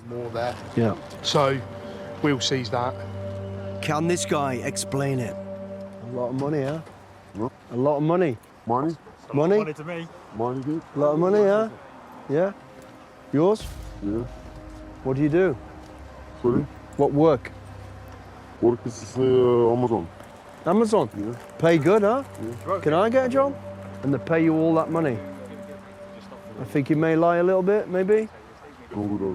more there. Yeah. So Will sees that. Can this guy explain it? A lot of money, huh? What? A lot of money. Money? Money? Money to me. Money good? A lot of money, huh? Yeah? Yours? Yeah. What do you do? Sorry? What work? Work is Amazon. Amazon? Yeah. Pay good, huh? Yeah. Can I get a job? And they pay you all that money? I think you may lie a little bit, maybe?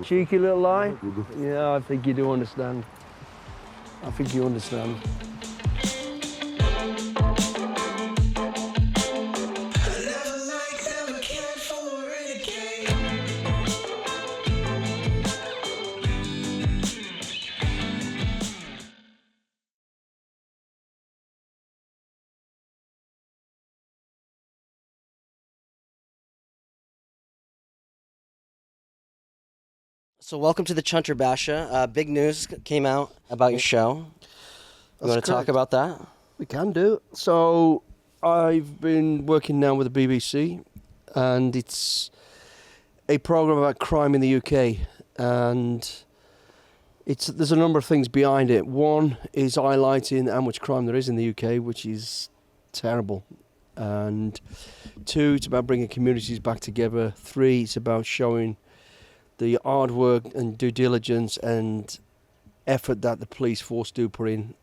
Cheeky little lie? Yeah, I think you do understand. I think you understand. So welcome to the Chunter Basha. Big news came out about your show. You want to talk about that? We can do. So I've been working now with the BBC, and it's a program about crime in the UK, and there's a number of things behind it. One is highlighting how much crime there is in the UK, which is terrible. And two, it's about bringing communities back together. Three, it's about showing the hard work and due diligence and effort that the police force do put in.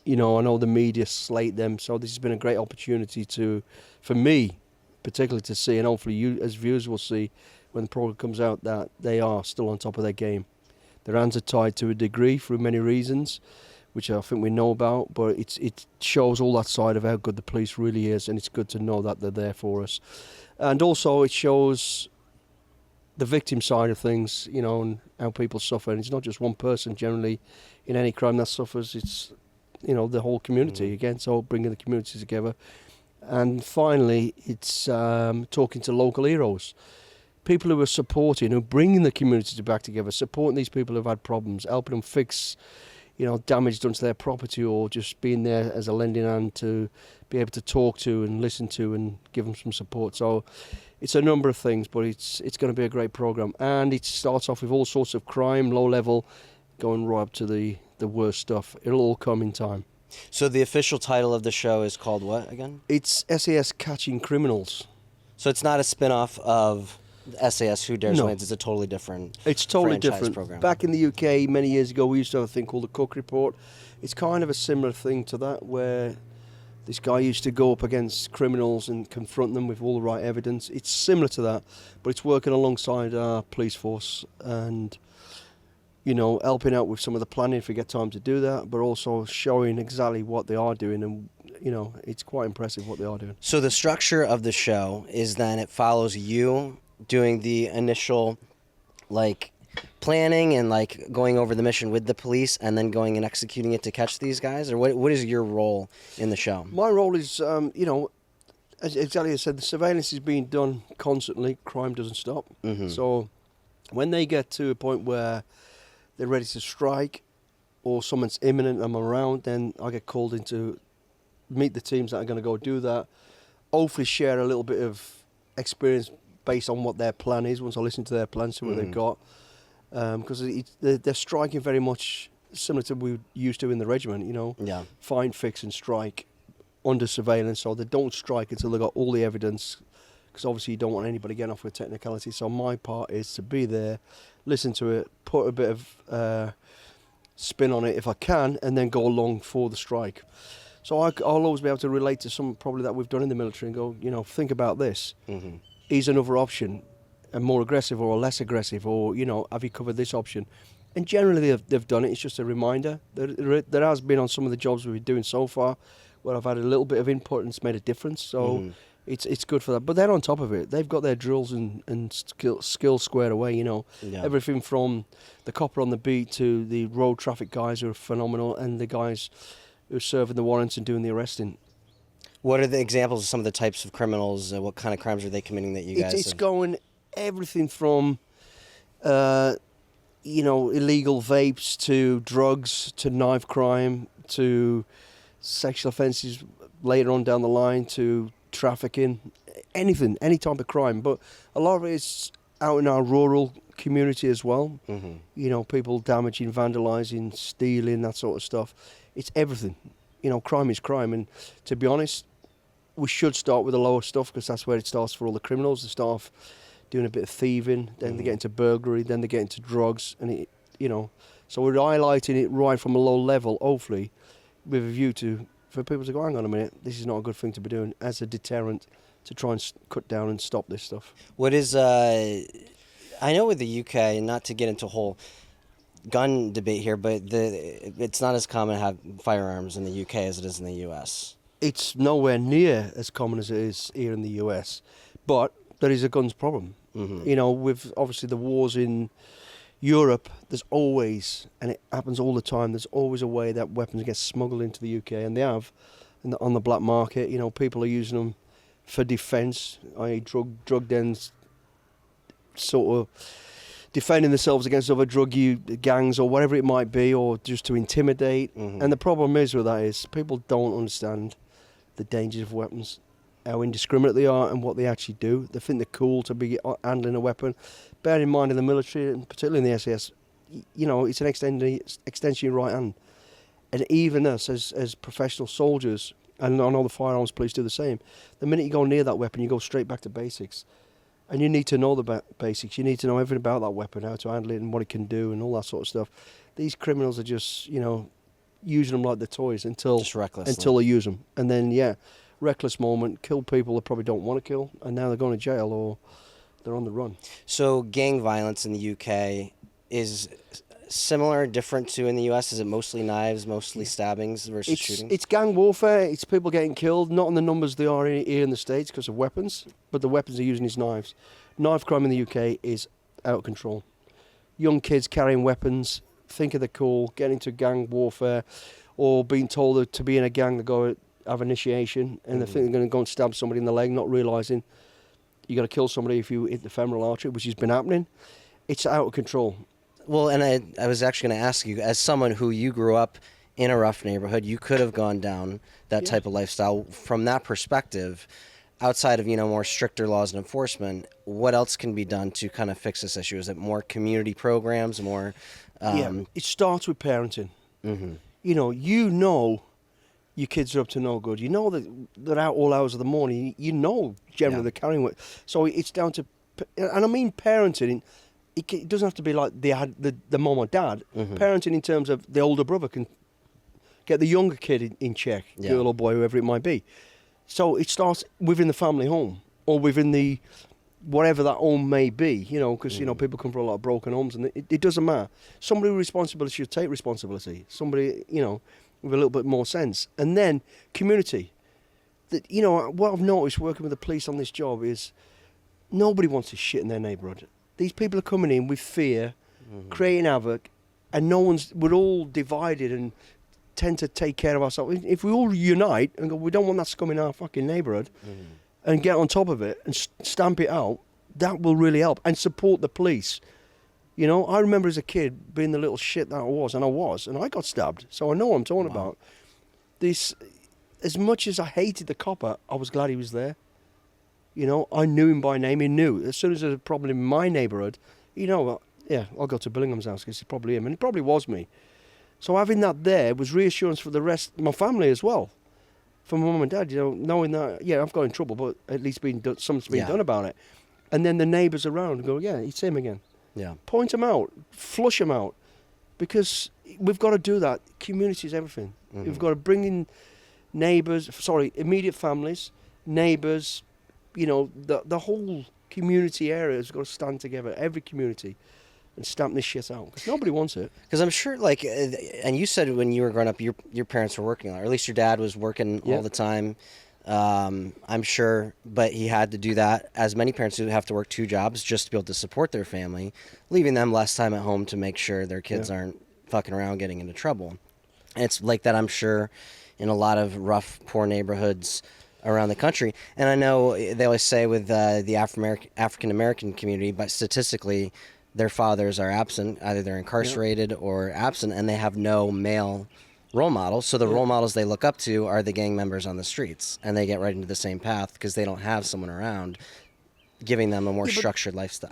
You know, I know the media slate them, so this has been a great opportunity for me, particularly to see, and hopefully you as viewers will see when the program comes out, that they are still on top of their game. Their hands are tied to a degree for many reasons, which I think we know about, but it shows all that side of how good the police really is, and it's good to know that they're there for us. And also it shows the victim side of things, you know, and how people suffer. And it's not just one person generally in any crime that suffers, it's, you know, the whole community again, so bringing the community together. And finally, it's talking to local heroes, people who are supporting, who are bringing the community back together, supporting these people who've had problems, helping them fix, you know, damage done to their property, or just being there as a lending hand to be able to talk to and listen to and give them some support. So it's a number of things, but it's going to be a great program, and it starts off with all sorts of crime, low level, going right up to the worst stuff. It'll all come in time. So the official title of the show is called what again? It's SAS Catching Criminals. So it's not a spin-off of SAS Who Dares No. Wins. It's a totally different It's totally franchise different. program. Back in the UK many years ago, we used to have a thing called the Cook Report. It's kind of a similar thing to that, where this guy used to go up against criminals and confront them with all the right evidence. It's similar to that, but it's working alongside our police force and, you know, helping out with some of the planning if we get time to do that, but also showing exactly what they are doing. And, you know, it's quite impressive what they are doing. So the structure of the show is then it follows you doing the initial, like, planning and, like, going over the mission with the police and then going and executing it to catch these guys? Or what is your role in the show? My role is, you know, as exactly as I said, the surveillance is being done constantly. Crime doesn't stop. So when they get to a point where they're ready to strike or someone's imminent, I'm around, then I get called in to meet the teams that are going to go do that. Hopefully share a little bit of experience based on what their plan is once I listen to their plan, see what they've got. Because they're striking very much similar to what we used to in the regiment, you know. Yeah. Find, fix and strike under surveillance, so they don't strike until they've got all the evidence, because obviously you don't want anybody getting off with technicality. So my part is to be there, listen to it, put a bit of spin on it if I can, and then go along for the strike. So I'll always be able to relate to some probably that we've done in the military and go, you know, think about this. Is another option a more aggressive or a less aggressive, or, you know, have you covered this option? And generally they've done it. It's just a reminder. There has been on some of the jobs we've been doing so far where I've had a little bit of input and it's made a difference. So it's good for that. But they're on top of it. They've got their drills and skills squared away, you know. Yeah. Everything from the copper on the beat to the road traffic guys who are phenomenal, and the guys who are serving the warrants and doing the arresting. What are the examples of some of the types of criminals? What kind of crimes are they committing that you guys It's going everything from, you know, illegal vapes to drugs to knife crime to sexual offences later on down the line to trafficking, anything, any type of crime. But a lot of it is out in our rural community as well. Mm-hmm. You know, people damaging, vandalising, stealing, that sort of stuff. It's everything. You know, crime is crime. And to be honest, we should start with the lower stuff because that's where it starts for all the criminals. They start off doing a bit of thieving, then they get into burglary, then they get into drugs. And, it, you know, so we're highlighting it right from a low level, hopefully, with a view for people to go, hang on a minute, this is not a good thing to be doing as a deterrent to try and cut down and stop this stuff. What is, I know with the UK, and not to get into a whole gun debate here, but it's not as common to have firearms in the UK as it is in the US. It's nowhere near as common as it is here in the US, but there is a guns problem. Mm-hmm. You know, with obviously the wars in Europe, there's always, and it happens all the time, there's always a way that weapons get smuggled into the UK, and they have on the black market. You know, people are using them for defence, i.e. drug dens, sort of defending themselves against other drug gangs or whatever it might be, or just to intimidate. Mm-hmm. And the problem is with that is people don't understand the dangers of weapons, how indiscriminate they are and what they actually do. They think they're cool to be handling a weapon. Bear in mind in the military, and particularly in the SAS, you know, it's an extension of your right hand. And even us as professional soldiers, and I know the firearms police do the same, the minute you go near that weapon, you go straight back to basics. And you need to know the basics. You need to know everything about that weapon, how to handle it and what it can do and all that sort of stuff. These criminals are just, you know, using them like they're toys until they use them. And then, yeah, reckless moment, kill people they probably don't want to kill, and now they're going to jail or they're on the run. So gang violence in the UK is similar, different to in the US? Is it mostly knives, mostly stabbings versus shootings? It's gang warfare. It's people getting killed, not in the numbers they are here in the States because of weapons, but the weapons they're using is knives. Knife crime in the UK is out of control. Young kids carrying weapons, thinking they're cool, getting into gang warfare, or being told to be in a gang to go have initiation, and they think they're going to go and stab somebody in the leg, not realising you got to kill somebody if you hit the femoral artery, which has been happening. It's out of control. Well, and I was actually going to ask you, as someone who you grew up in a rough neighborhood, you could have gone down that type of lifestyle. From that perspective, outside of, you know, more stricter laws and enforcement, what else can be done to kind of fix this issue? Is it more community programs, more... It starts with parenting. Mm-hmm. You know your kids are up to no good. You know that they're out all hours of the morning. You know generally they're carrying it. So it's down to... And I mean parenting... It doesn't have to be like they had the mom or dad. Mm-hmm. Parenting in terms of the older brother can get the younger kid in check, girl or boy, whoever it might be. So it starts within the family home or within the whatever that home may be, you know, because, you know, people come from a lot of broken homes and it doesn't matter. Somebody with responsibility should take responsibility. Somebody, you know, with a little bit more sense. And then community. That, you know, what I've noticed working with the police on this job is nobody wants to shit in their neighbourhood. These people are coming in with fear, creating havoc, and we're all divided and tend to take care of ourselves. If we all unite and go, we don't want that scum in our fucking neighbourhood, and get on top of it and stamp it out, that will really help. And support the police. You know, I remember as a kid being the little shit that I was, and I got stabbed, so I know what I'm talking about. This, as much as I hated the copper, I was glad he was there. You know, I knew him by name. He knew. As soon as there's a problem in my neighbourhood, you know, I'll go to Billingham's house because it's probably him. And it probably was me. So having that there was reassurance for the rest, my family as well. For my mum and dad, you know, knowing that, I've got in trouble, but at least something's been done about it. And then the neighbours around go, it's him again. Yeah. Point him out. Flush him out. Because we've got to do that. Community is everything. We've got to bring in immediate families, neighbours, you know, the whole community area has got to stand together, every community, and stamp this shit out. Because nobody wants it. Because I'm sure, like, and you said when you were growing up, your parents were working, or at least your dad was working all the time. I'm sure, but he had to do that, as many parents do, have to work 2 jobs just to be able to support their family, leaving them less time at home to make sure their kids aren't fucking around getting into trouble. And it's like that, I'm sure, in a lot of rough, poor neighborhoods around the country. And I know they always say with the African-American community, but statistically, their fathers are absent. Either they're incarcerated or absent, and they have no male role models. So the role models they look up to are the gang members on the streets, and they get right into the same path because they don't have someone around giving them a more Yeah, but- structured lifestyle.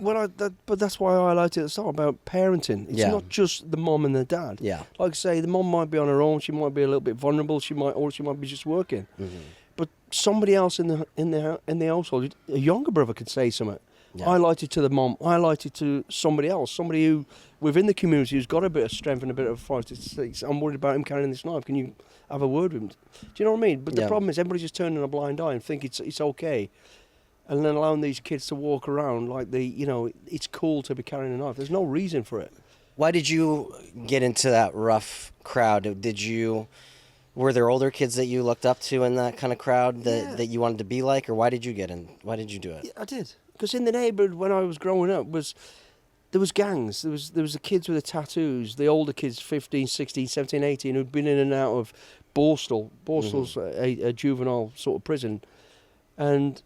But that's why I highlighted at the start about parenting. It's Yeah. not just the mom and the dad. Yeah. Like I say, the mom might be on her own. She might be a little bit vulnerable. Or she might be just working. Mm-hmm. But somebody else in the household, a younger brother, could say something. Yeah. Highlight it to the mom. Highlight it to somebody else. Somebody who within the community who's got a bit of strength and a bit of fight. To say, I'm worried about him carrying this knife. Can you have a word with him? Do you know what I mean? But the Yeah. problem is everybody's just turning a blind eye and think it's okay. And then allowing these kids to walk around like it's cool to be carrying a knife. There's no reason for it. Why did you get into that rough crowd? Were there older kids that you looked up to in that kind of crowd that you wanted to be like, or why did you get in? Why did you do it? Yeah, I did. Because in the neighbourhood when I was growing up there was gangs. There was the kids with the tattoos, the older kids, 15, 16, 17, 18, who'd been in and out of Borstal. Borstal's a juvenile sort of prison. And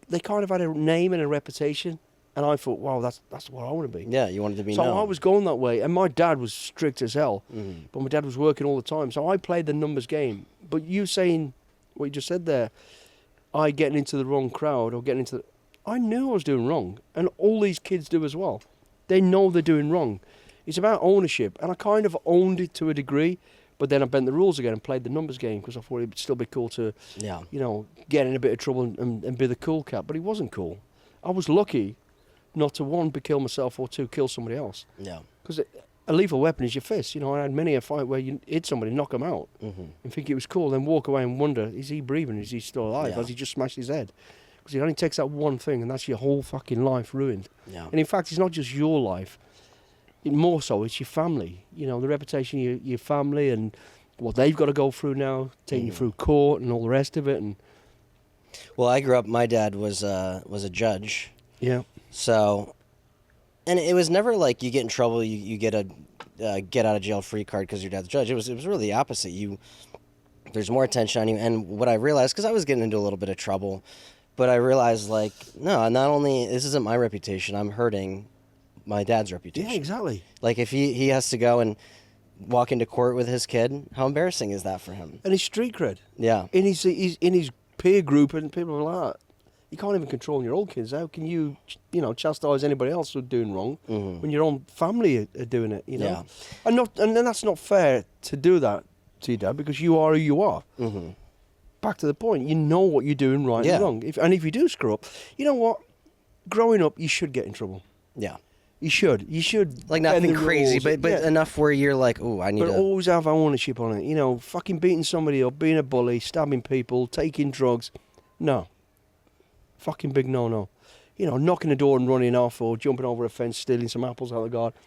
they kind of had a name and a reputation. And I thought, wow, that's what I want to be. Yeah, you wanted to be So known. I was going that way. And my dad was strict as hell. Mm-hmm. But my dad was working all the time. So I played the numbers game. But you saying what you just said there, I getting into the wrong crowd or getting into I knew I was doing wrong. And all these kids do as well. They know they're doing wrong. It's about ownership. And I kind of owned it to a degree. But then I bent the rules again and played the numbers game because I thought it'd still be cool to, get in a bit of trouble and be the cool cat. But it wasn't cool. I was lucky not to, one, kill myself or two, kill somebody else. Yeah. Because a lethal weapon is your fist. I had many a fight where you hit somebody, knock them out, and think it was cool, then walk away and wonder, is he breathing? Is he still alive? Yeah. Has he just smashed his head? Because it only takes that one thing, and that's your whole fucking life ruined. Yeah. And in fact, it's not just your life. More so, it's your family. The reputation of your family and what they've got to go through now, taking you through court and all the rest of it. And Well, I grew up. My dad was a judge. yeah. So, and it was never like you get in trouble, you get a get out of jail free card because your dad's a judge. It was really the opposite. There's more attention on you. And what I realized, because I was getting into a little bit of trouble, but I realized no, not only this isn't my reputation, I'm hurting my dad's reputation. Yeah, exactly. Like if he has to go and walk into court with his kid, how embarrassing is that for him? And his street cred. Yeah. He's in his peer group, and people are like, you can't even control your own kids. How can you, chastise anybody else who's doing wrong when your own family are doing it? Yeah. And then that's not fair to do that to your dad because you are who you are. Mm-hmm. Back to the point, you know what you're doing right Yeah. and wrong. If you do screw up, you know what? Growing up, you should get in trouble. Yeah. You should. Like bend nothing the crazy, rules. but Yeah. enough where you're like, oh, I need But to. always have ownership on it. Fucking beating somebody up, being a bully, stabbing people, taking drugs. No. Fucking big no-no. Knocking the door and running off or jumping over a fence, stealing some apples out of the garden.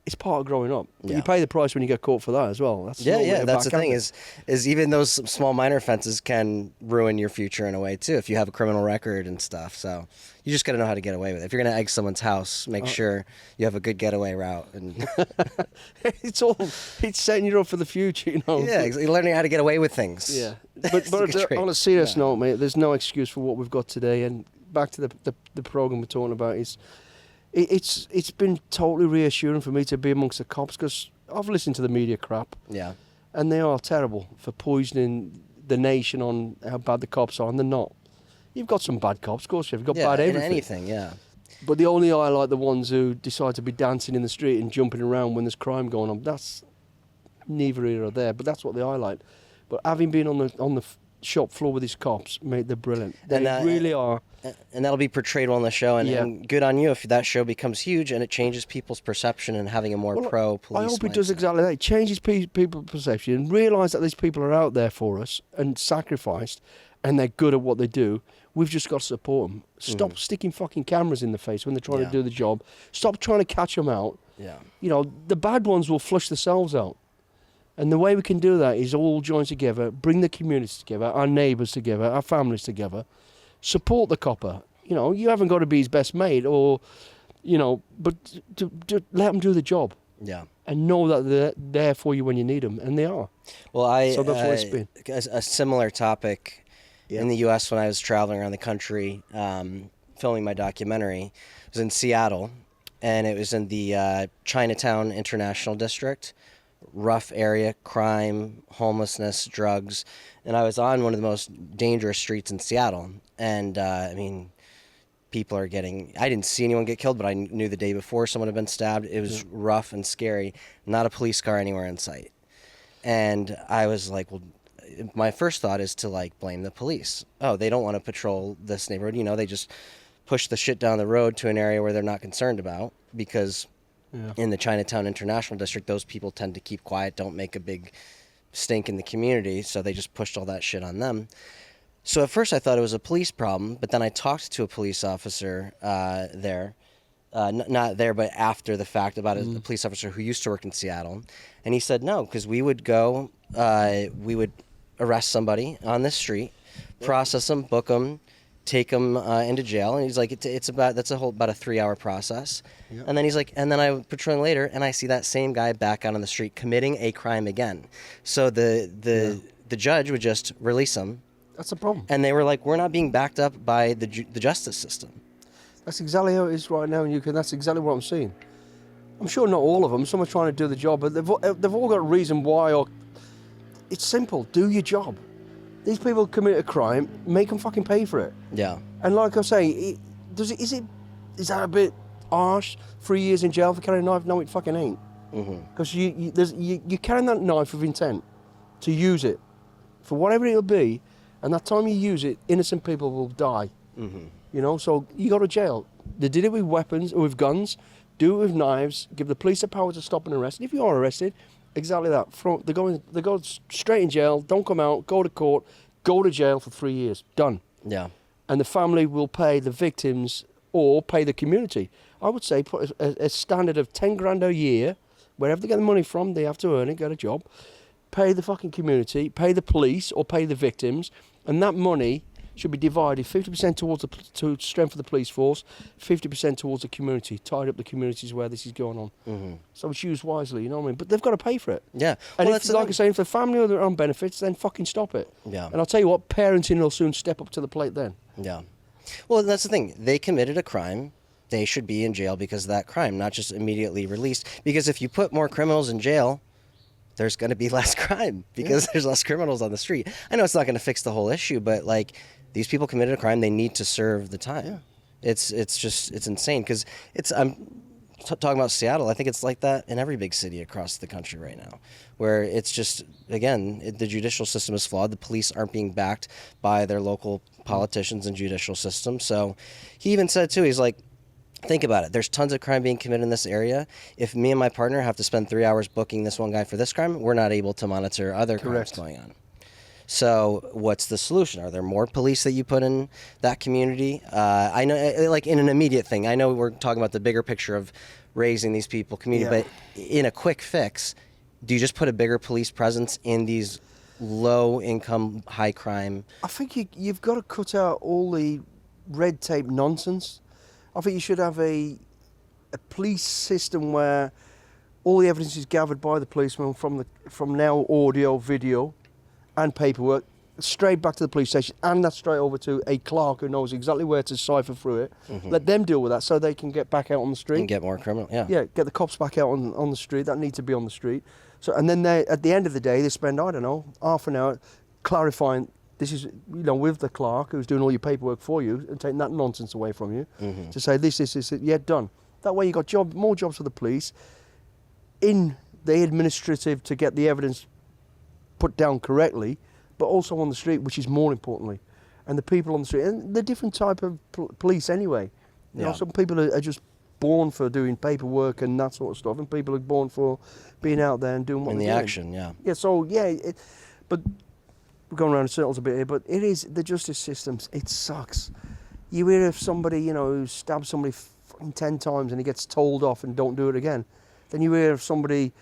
It's part of growing up. But Yeah. you pay the price when you get caught for that as well. That's no way Yeah. That's back the thing out. is even those small minor offenses can ruin your future in a way too if you have a criminal record and stuff. So you just got to know how to get away with it. If you're gonna egg someone's house, make sure you have a good getaway route. And it's setting you up for the future, yeah, learning how to get away with things. Yeah. It's a But good trait. on a serious Yeah. note, mate, there's no excuse for what we've got today. And back to the program we're talking about it's been totally reassuring for me to be amongst the cops because I've listened to the media crap Yeah. and they are terrible for poisoning the nation on how bad the cops are, and they're not. You've got some bad cops, of course. You've got bad in everything. anything. Yeah. But they only highlight the ones who decide to be dancing in the street and jumping around when there's crime going on. That's neither here or there, but that's what they highlight. But having been on the shop floor with these cops, mate, they're brilliant. They really are. And that'll be portrayed well on the show, and, Yeah. and good on you if that show becomes huge and it changes people's perception and having a more pro-police I hope it does mindset. exactly that. It changes people's perception and realise that these people are out there for us and sacrificed and they're good at what they do. We've just got to support them. Stop sticking fucking cameras in the face when they're trying Yeah. to do the job. Stop trying to catch them out. Yeah. The bad ones will flush themselves out. And the way we can do that is all join together, bring the communities together, our neighbours together, our families together, support the copper. You haven't got to be his best mate but to let them do the job Yeah. and know that they're there for you when you need them, and they are. Well, So that's what it's been. A similar topic in the U.S. when I was traveling around the country, filming my documentary, was in Seattle, and it was in the Chinatown International District. Rough area, crime, homelessness, drugs, and I was on one of the most dangerous streets in Seattle. And people are getting. I didn't see anyone get killed, but I knew the day before someone had been stabbed. It was rough and scary. Not a police car anywhere in sight. And I was like, well, my first thought is to like blame the police. Oh, they don't want to patrol this neighborhood. You know, they just push the shit down the road to an area where they're not concerned about, because in the Chinatown International District, those people tend to keep quiet, don't make a big stink in the community, so they just pushed all that shit on them. So at first I thought it was a police problem, but then I talked to a police officer there, not there, but after the fact, about a police officer who used to work in Seattle, and he said no, because we would go, we would arrest somebody on the street, process them, book them, take them into jail, and he's like, that's about a 3-hour process. Yep. And then he's like, and then I was patrolling later, and I see that same guy back out on the street committing a crime again. So the judge would just release him. That's the problem. And they were like, we're not being backed up by the justice system. That's exactly how it is right now in UK. That's exactly what I'm seeing. I'm sure not all of them. Some are trying to do the job, but they've all got a reason why. Or it's simple. Do your job. These people commit a crime, make them fucking pay for it. Yeah. And like I say, is that a bit harsh? 3 years in jail for carrying a knife? No, it fucking ain't. Because you're carrying that knife with intent to use it for whatever it'll be, and that time you use it, innocent people will die. You know, so you go to jail. They did it with weapons or with guns. Do it with knives. Give the police the power to stop and arrest. And if you are arrested, exactly that. They go straight in jail. Don't come out. Go to court. Go to jail for 3 years. Done. Yeah. And the family will pay the victims or pay the community. I would say put a standard of 10 grand a year, wherever they get the money from, they have to earn it, get a job. Pay the fucking community, pay the police or pay the victims, and that money should be divided 50% towards to strengthen the police force, 50% towards the community, tied up the communities where this is going on. So it's used wisely, you know what I mean? But they've got to pay for it. Yeah. And if, like I say, if the family are their own benefits, then fucking stop it. Yeah. And I'll tell you what, parenting will soon step up to the plate then. Yeah. Well, that's the thing. They committed a crime. They should be in jail because of that crime, not just immediately released. Because if you put more criminals in jail, there's going to be less crime because there's less criminals on the street. I know it's not going to fix the whole issue, but like, these people committed a crime. They need to serve the time. Yeah. It's insane because I'm talking about Seattle. I think it's like that in every big city across the country right now, where it's just, again, the judicial system is flawed. The police aren't being backed by their local politicians and judicial system. So he even said too, he's like, think about it. There's tons of crime being committed in this area. If me and my partner have to spend 3 hours booking this one guy for this crime, we're not able to monitor other crimes going on. So what's the solution? Are there more police that you put in that community? I know, like in an immediate thing, I know we're talking about the bigger picture of raising these people, community, but in a quick fix, do you just put a bigger police presence in these low income, high crime? I think you've got to cut out all the red tape nonsense. I think you should have a police system where all the evidence is gathered by the policeman from now audio, video, and paperwork, straight back to the police station, and that's straight over to a clerk who knows exactly where to cipher through it. Let them deal with that so they can get back out on the street. And get more criminal, yeah. Yeah, get the cops back out on the street that need to be on the street. So, and then they, at the end of the day, they spend, I don't know, half an hour clarifying, this is, with the clerk who's doing all your paperwork for you and taking that nonsense away from you to say this, yeah, done. That way you got more jobs for the police in the administrative to get the evidence put down correctly, but also on the street, which is more importantly. And the people on the street, and the different type of police anyway. You know, some people are just born for doing paperwork and that sort of stuff, and people are born for being out there and doing what they're doing. Action, yeah. Yeah, so, but we're going around in circles a bit here, but it is, the justice systems, it sucks. You hear of somebody, who stabs somebody 10 times and he gets told off and don't do it again. Then you hear of somebody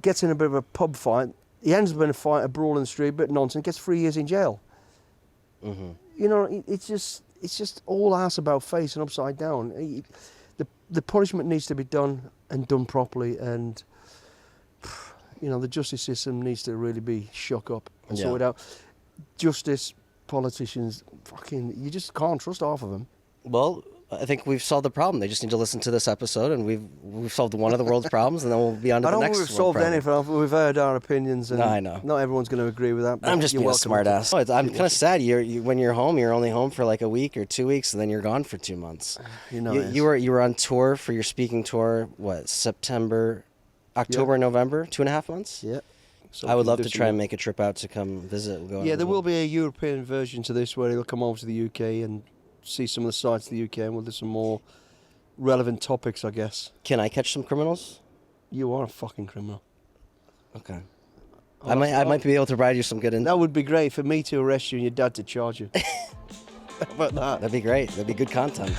gets in a bit of a pub fight, he ends up in a fight, a brawl in the street, a bit of nonsense, gets 3 years in jail. It's just all ass about face and upside down. The punishment needs to be done and done properly, and the justice system needs to really be shook up and sorted out. Justice, politicians, you just can't trust half of them. Well, I think we've solved the problem. They just need to listen to this episode, and we've solved one of the world's problems, and then we'll be on to I the don't next think we've world solved problem. anything. We've heard our opinions, and No, I know. not everyone's going to agree with that. but I'm just you're being a welcome smart to- ass. I'm kind of sad. When you're home, you're only home for like a week or 2 weeks, and then you're gone for 2 months. You know, You were on tour for your speaking tour. What, September, October, November, 2.5 months? Yeah. So I would we can love do to some try more. and make a trip out to come visit. Yeah, there will be a European version to this where he'll come over to the UK and see some of the sites of the UK, and we'll do some more relevant topics, I guess. Can I catch some criminals? You are a fucking criminal. Okay. I might be able to provide you some good. That would be great for me to arrest you and your dad to charge you. How about that? That'd be great. That'd be good content.